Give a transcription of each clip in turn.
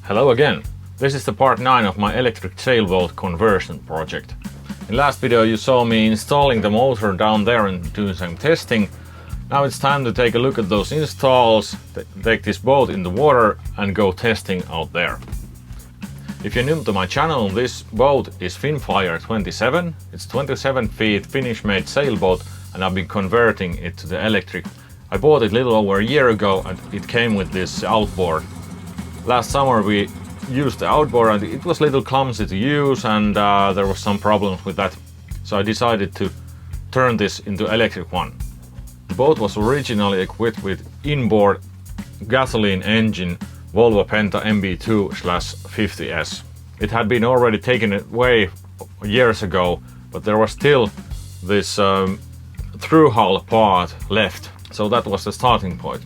Hello again! This is the part 9 of my electric sailboat conversion project. In last video you saw me installing the motor down there and doing some testing. Now it's time to take a look at those installs, take this boat in the water and go testing out there. If you're new to my channel, this boat is Finfire 27. It's 27 feet Finnish-made sailboat and I've been converting it to the electric. I bought it a little over a year ago and it came with this outboard. Last summer we used the outboard and it was a little clumsy to use and there was some problems with that. So I decided to turn this into electric one. The boat was originally equipped with inboard gasoline engine Volvo Penta MB2/50S. It had been already taken away years ago, but there was still this through hull part left. So that was the starting point.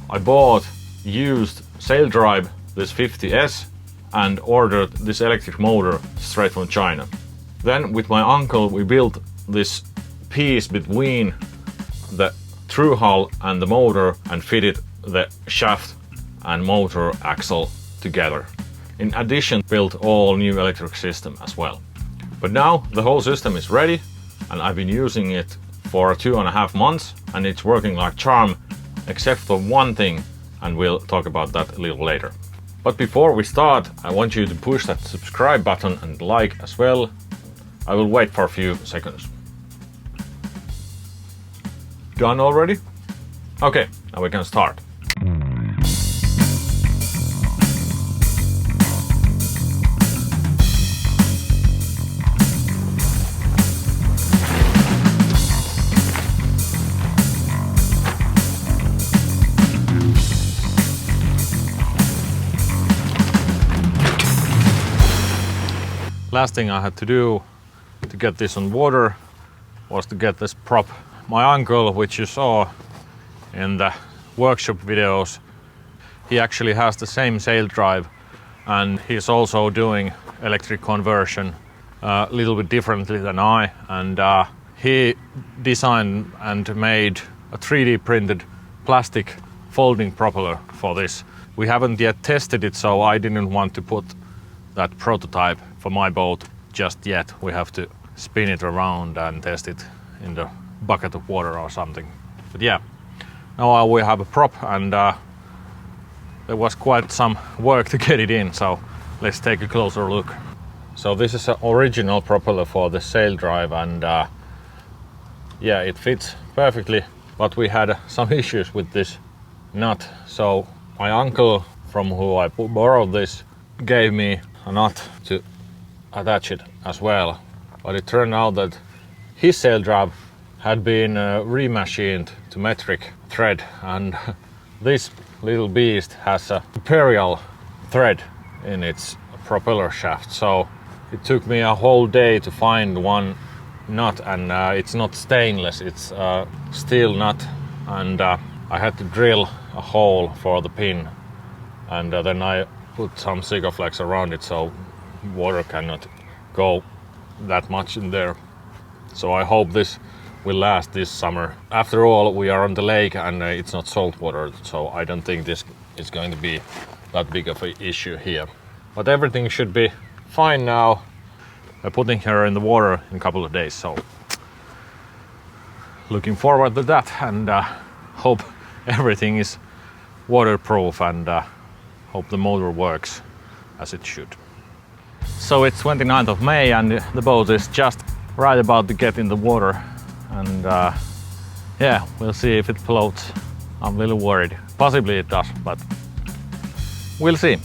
I bought used sail drive, this 50S, and ordered this electric motor straight from China. Then with my uncle we built this piece between the through hull and the motor and fitted the shaft and motor axle together. In addition, built all new electric system as well. But now the whole system is ready and I've been using it for 2.5 months and it's working like charm, except for one thing, and we'll talk about that a little later. But before we start, I want you to push that subscribe button and like as well. I will wait for a few seconds. Done already? Okay, now we can start. Last thing I had to do to get this on water was to get this prop. My uncle, which you saw in the workshop videos, he actually has the same sail drive and he's also doing electric conversion a little bit differently than I, and he designed and made a 3D printed plastic folding propeller for this. We haven't yet tested it, so I didn't want to put that prototype for my boat just yet. We have to spin it around and test it in the bucket of water or something. But yeah, now we have a prop and there was quite some work to get it in, so let's take a closer look. So this is an original propeller for the sail drive and yeah, it fits perfectly, but we had some issues with this nut. So my uncle, from who I borrowed this, gave me a nut to attach it as well, but it turned out that his sail drive had been remachined to metric thread, and this little beast has a imperial thread in its propeller shaft. So it took me a whole day to find one nut, and it's not stainless, it's steel nut, and I had to drill a hole for the pin, and then I put some Sikaflex around it so water cannot go that much in there. So I hope this will last this summer. After all, we are on the lake and it's not salt water, so I don't think this is going to be that big of an issue here. But everything should be fine now. I'm putting her in the water in a couple of days, so looking forward to that, and hope everything is waterproof and hope the motor works as it should. So it's 29th of May and the boat is just right about to get in the water, and yeah, we'll see if it floats. I'm a little worried. Possibly it does, but we'll see.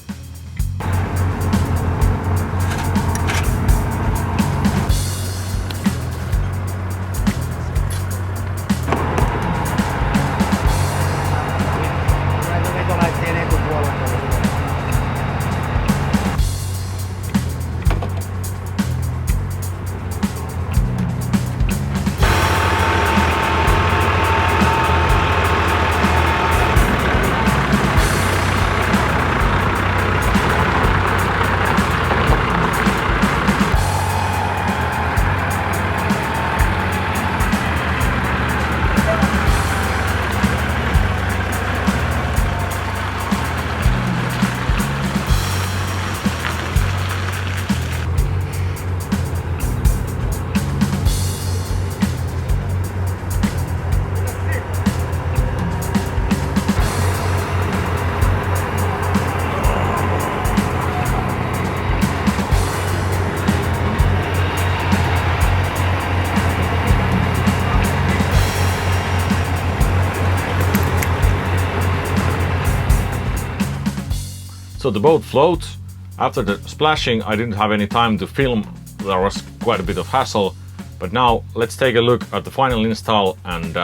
So the boat floats. After the splashing, I didn't have any time to film. There was quite a bit of hassle. But now let's take a look at the final install and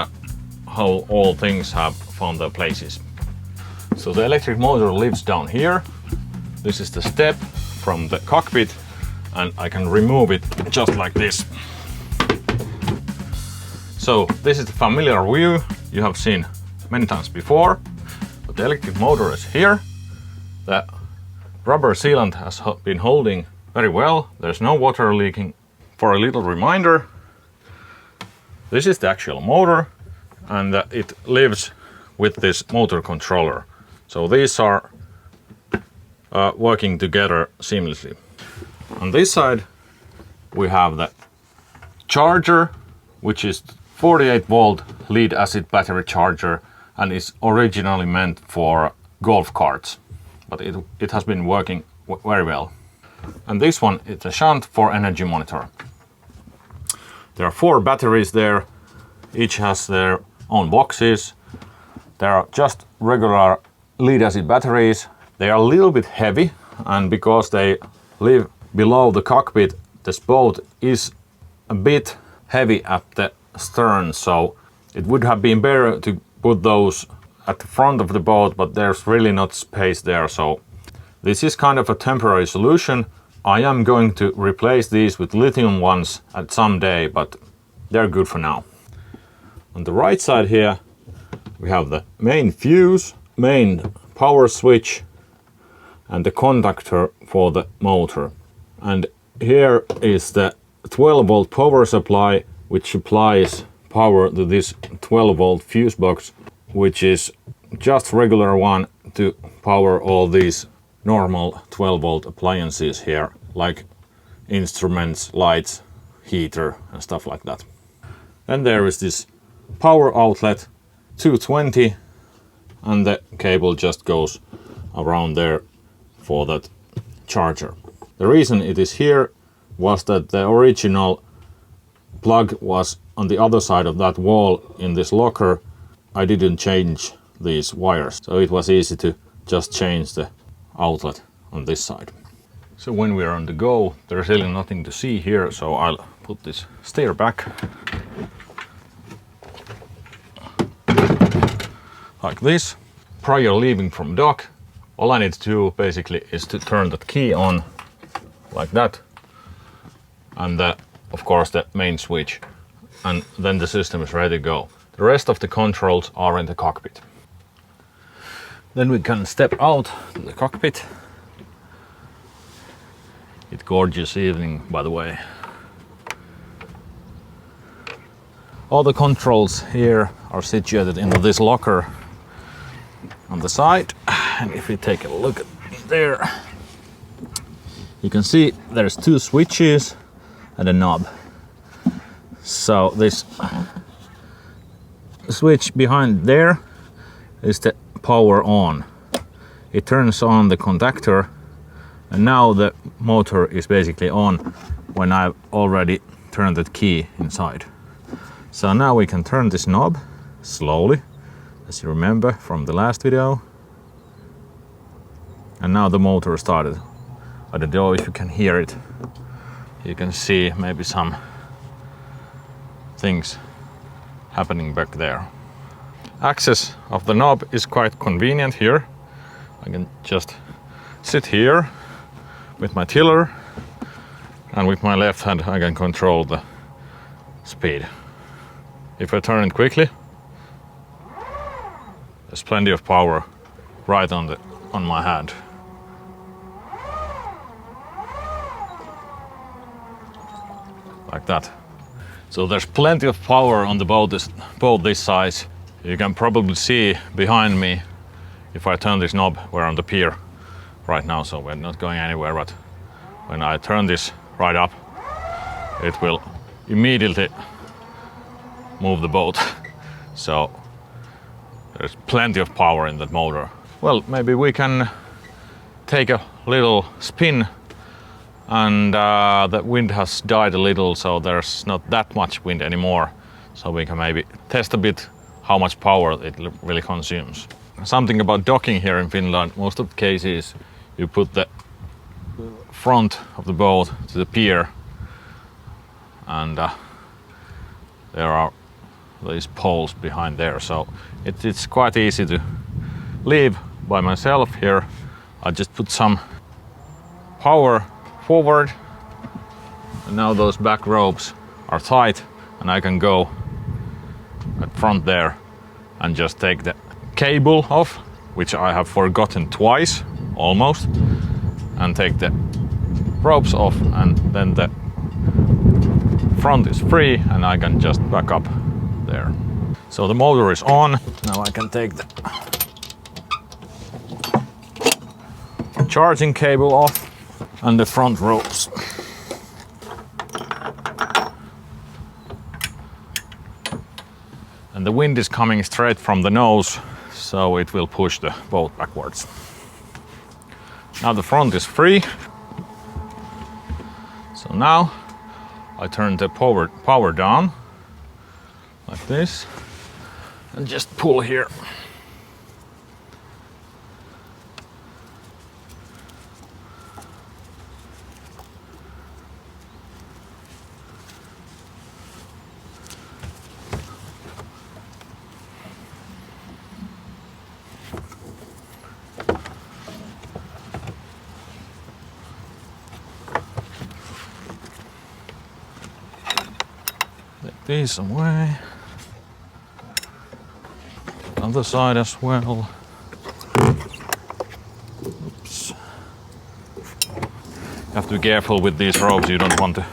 how all things have found their places. So the electric motor lives down here. This is the step from the cockpit, and I can remove it just like this. So this is the familiar view you have seen many times before, but the electric motor is here. The rubber sealant has been holding very well. There's no water leaking. For a little reminder, this is the actual motor, and it lives with this motor controller. So these are working together seamlessly. On this side we have the charger, which is 48 volt lead acid battery charger and is originally meant for golf carts, but it has been working very well. And this one is a shunt for energy monitor. There are 4 batteries there, each has their own boxes. There are just regular lead acid batteries. They are a little bit heavy, and because they live below the cockpit, this boat is a bit heavy at the stern, so it would have been better to put those at the front of the boat, but there's really not space there, so this is kind of a temporary solution. I am going to replace these with lithium ones at some day, but they're good for now. On the right side here we have the main fuse, main power switch and the contactor for the motor. And here is the 12 volt power supply, which supplies power to this 12 volt fuse box, which is just regular one to power all these normal 12 volt appliances here, like instruments, lights, heater and stuff like that. And there is this power outlet 220, and the cable just goes around there for that charger. The reason it is here was that the original plug was on the other side of that wall in this locker. I didn't change these wires, so it was easy to just change the outlet on this side. So when we are on the go, there's really nothing to see here, so I'll put this stair back like this. Prior leaving from dock, all I need to do basically is to turn that key on like that, and of course the main switch, and then the system is ready to go. The rest of the controls are in the cockpit. Then we can step out to the cockpit. It's gorgeous evening, by the way. All the controls here are situated in this locker on the side, and if we take a look at there, you can see there's 2 switches and a knob. So this switch behind there is the power on. It turns on the contactor, and now the motor is basically on when I've already turned that key inside. So now we can turn this knob slowly, as you remember from the last video. And now the motor started. I don't know if you can hear it. You can see maybe some things happening back there. Access of the knob is quite convenient here. I can just sit here with my tiller, and with my left hand I can control the speed. If I turn it quickly, there's plenty of power right on my hand. Like that. So there's plenty of power on the boat this size. You can probably see behind me, if I turn this knob, we're on the pier right now, so we're not going anywhere, but when I turn this right up, it will immediately move the boat. So there's plenty of power in that motor. Well, maybe we can take a little spin, and the wind has died a little, so there's not that much wind anymore, so we can maybe test a bit how much power it really consumes. Something about docking here in Finland, most of the cases you put the front of the boat to the pier, and there are these poles behind there, so it's quite easy to leave by myself here. I just put some power forward, and now those back ropes are tight, and I can go at front there and just take the cable off, which I have forgotten twice almost, and take the ropes off, and then the front is free and I can just back up there. So the motor is on. Now I can take the charging cable off and the front ropes. And the wind is coming straight from the nose, so it will push the boat backwards. Now the front is free. So now I turn the power down like this and just pull here. Take these away. Other side as well. Oops. You have to be careful with these ropes, you don't want to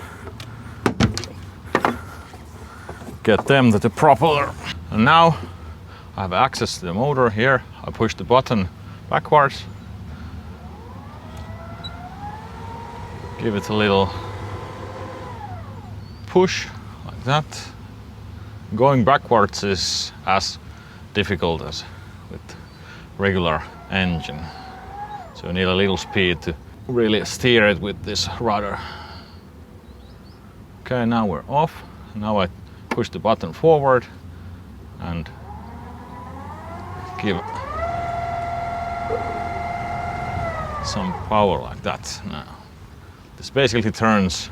get them to the propeller. And now I have access to the motor here. I push the button backwards. Give it a little push like that. Going backwards is as difficult as with regular engine. So you need a little speed to really steer it with this rudder. Okay, now we're off. Now I push the button forward and give some power like that. Now this basically turns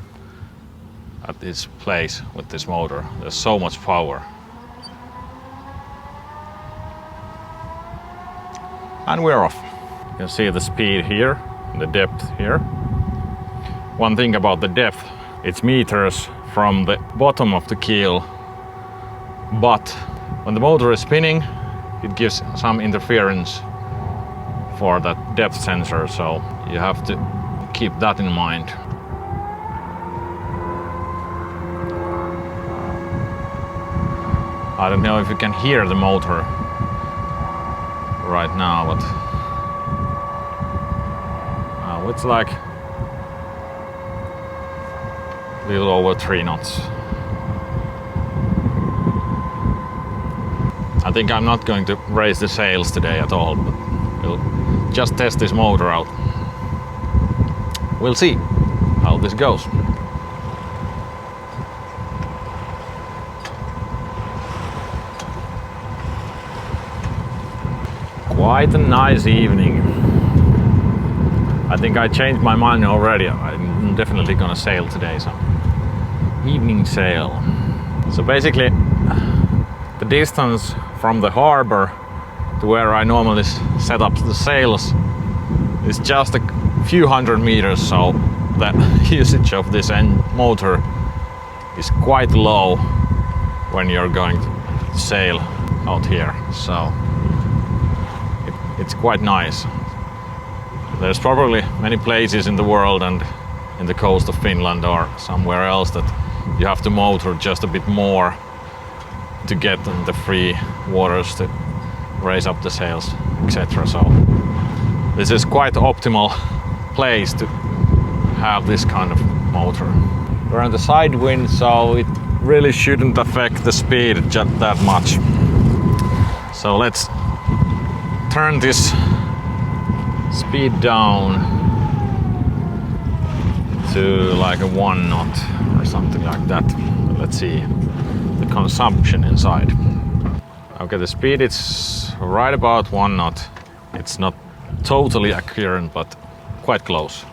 at this place with this motor. There's so much power. And we're off. You can see the speed here, the depth here. One thing about the depth, it's meters from the bottom of the keel, but when the motor is spinning, it gives some interference for that depth sensor, so you have to keep that in mind. I don't know if you can hear the motor right now, but it's like a little over 3 knots. I think I'm not going to raise the sails today at all, but we'll just test this motor out. We'll see how this goes. Quite a nice evening. I think I changed my mind already. I'm definitely gonna sail today, so evening sail. So basically the distance from the harbor to where I normally set up the sails is just a few hundred meters, so the usage of this motor is quite low when you're going to sail out here. So it's quite nice. There's probably many places in the world and in the coast of Finland or somewhere else that you have to motor just a bit more to get in the free waters to raise up the sails, etc. So this is quite optimal place to have this kind of motor. We're on the side wind, so it really shouldn't affect the speed just that much. So let's turn this speed down to like a 1 knot or something like that. Let's see the consumption inside. Okay, the speed is right about 1 knot. It's not totally accurate, but quite close.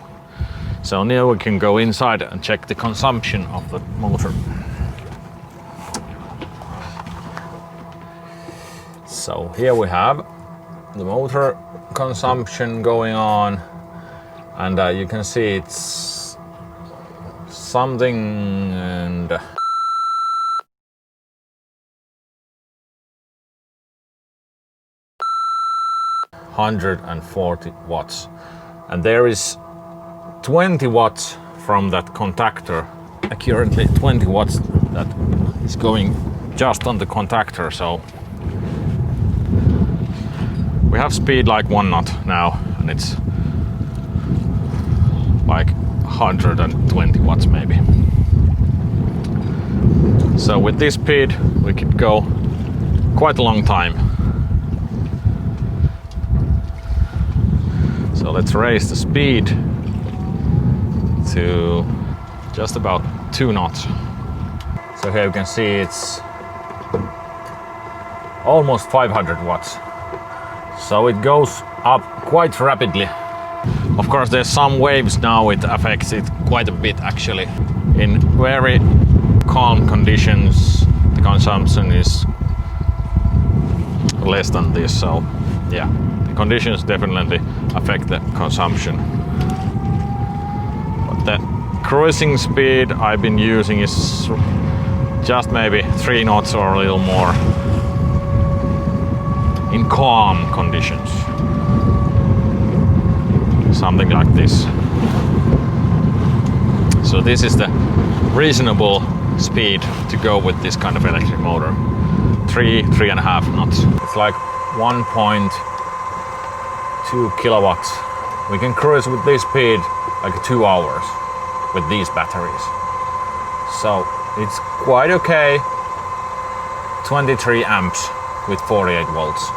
So now we can go inside and check the consumption of the motor. So here we have the motor consumption going on, and you can see it's something and 140 watts, and there is 20 watts from that contactor, currently 20 watts that is going just on the contactor. So we have speed like 1 knot now, and it's like 120 watts maybe. So with this speed we could go quite a long time. So let's raise the speed to just about 2 knots. So here you can see it's almost 500 watts. So it goes up quite rapidly. Of course there's some waves now, it affects it quite a bit actually. In very calm conditions the consumption is less than this, so yeah, the conditions definitely affect the consumption. But the cruising speed I've been using is just maybe 3 knots or a little more in calm conditions. Something like this. So this is the reasonable speed to go with this kind of electric motor. 3.5 knots. It's like 1.2 kilowatts. We can cruise with this speed like 2 hours with these batteries. So it's quite okay. 23 amps with 48 volts.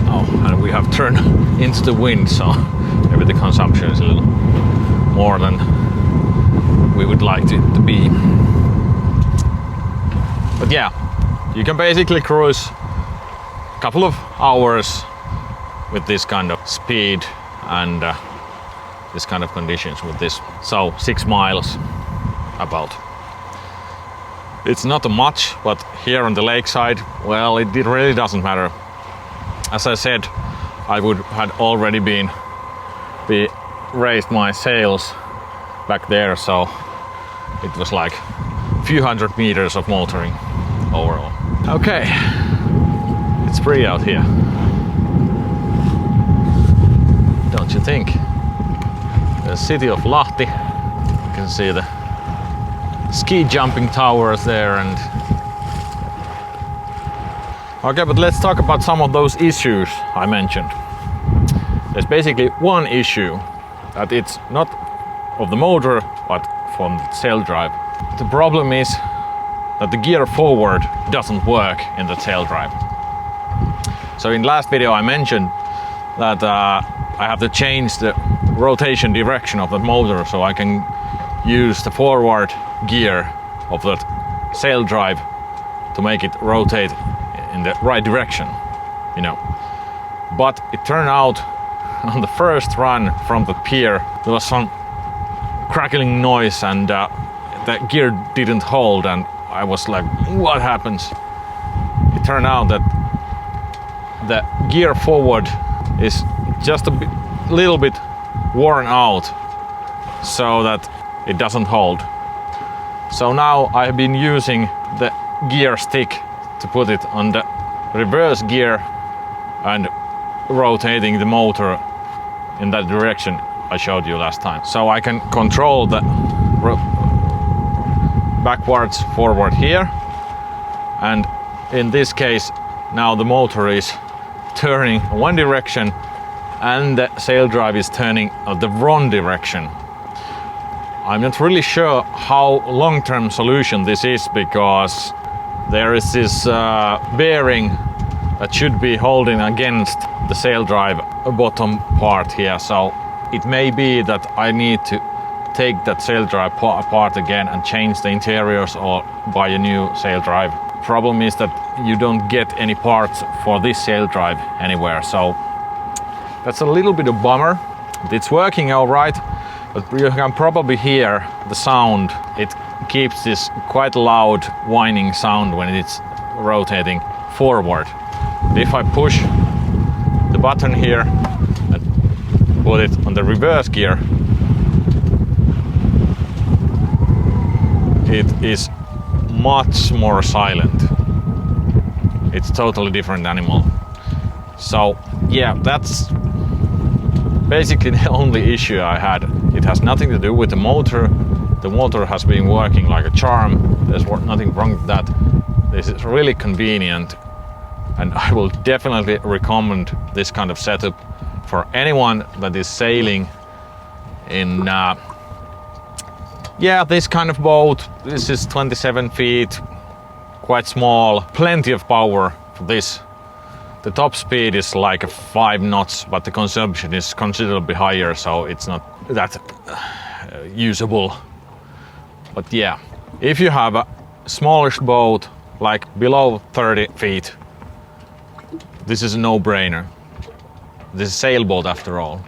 Oh, and we have turned into the wind, so maybe the consumption is a little more than we would like it to be. But yeah, you can basically cruise a couple of hours with this kind of speed and this kind of conditions with this. So 6 miles about. It's not much, but here on the lakeside, well, it really doesn't matter. As I said, I would had already raised my sails back there, so it was like a few hundred meters of motoring overall. Okay, it's pretty out here, don't you think? The city of Lahti, you can see the ski jumping towers there. And okay, but let's talk about some of those issues I mentioned. There's basically one issue, that it's not of the motor but from the sail drive. The problem is that the gear forward doesn't work in the sail drive. So in last video I mentioned that I have to change the rotation direction of the motor so I can use the forward gear of that sail drive to make it rotate in the right direction, you know. But it turned out on the first run from the pier there was some crackling noise and the gear didn't hold, and I was like, what happens? It turned out that the gear forward is just a little bit worn out so that it doesn't hold. So now I've been using the gear stick to put it on the reverse gear and rotating the motor in that direction I showed you last time. So I can control the backwards, forward here, and in this case now the motor is turning one direction and the sail drive is turning the wrong direction. I'm not really sure how long-term solution this is, because there is this bearing that should be holding against the sail drive bottom part here. So it may be that I need to take that sail drive apart again and change the interiors or buy a new sail drive. Problem is that you don't get any parts for this sail drive anywhere. So That's a little bit of bummer. It's working all right, but you can probably hear the sound. It keeps this quite loud whining sound when it's rotating forward. If I push the button here and put it on the reverse gear, it is much more silent. It's totally different animal. So yeah, that's basically the only issue I had. It has nothing to do with the motor. The motor has been working like a charm. There's nothing wrong with that. This is really convenient, and I will definitely recommend this kind of setup for anyone that is sailing in this kind of boat. This is 27 feet, quite small, plenty of power for this. The top speed is like 5 knots, but the consumption is considerably higher, so it's not that usable. But yeah, if you have a smallish boat, like below 30 feet, this is a no-brainer. This is a sailboat after all.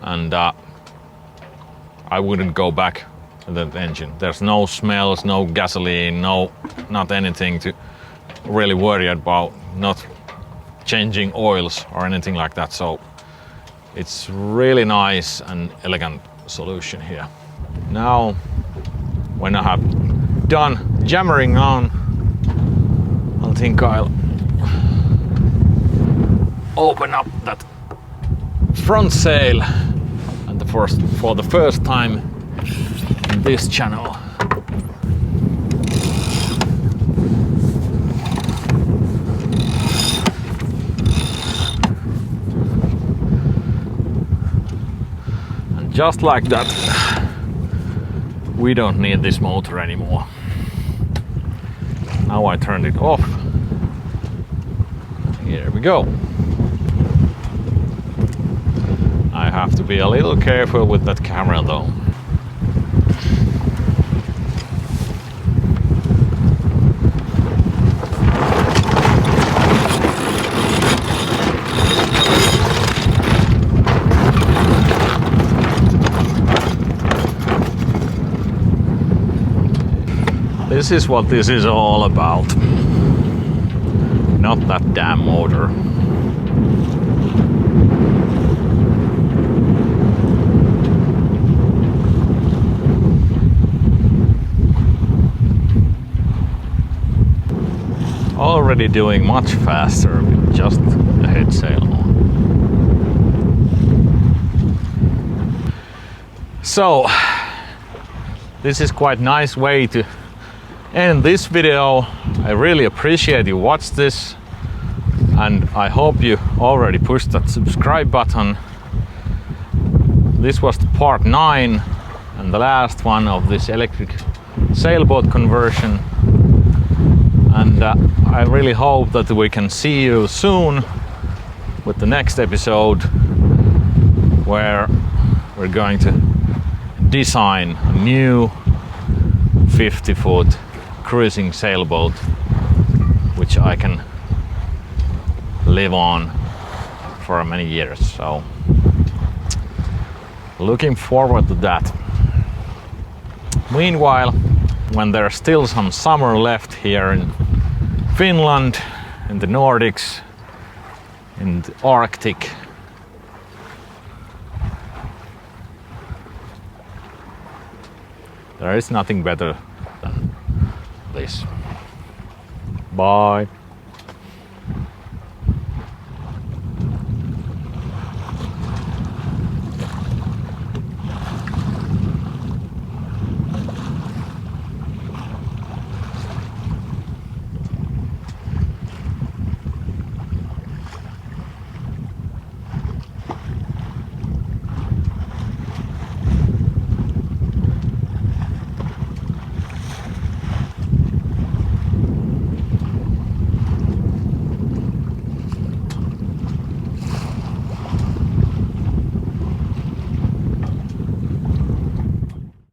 And I wouldn't go back to that engine. There's no smells, no gasoline, not anything to really worry about, not changing oils or anything like that. So it's really nice and elegant solution here. Now, when I have done jammering on, I think I'll open up that front sail, and for the first time in this channel. And just like that, we don't need this motor anymore. Now I turned it off. Here we go. I have to be a little careful with that camera though. This is what this is all about. Not that damn motor. Already doing much faster with just the head sail on. So, this is quite nice way to end this video. I really appreciate you watched this, and I hope you already pushed that subscribe button. This was part 9 and the last one of this electric sailboat conversion, and I really hope that we can see you soon with the next episode, where we're going to design a new 50-foot cruising sailboat which I can live on for many years. So looking forward to that. Meanwhile, when there's still some summer left here in Finland, in the Nordics, in the Arctic, there is nothing better than this. Bye.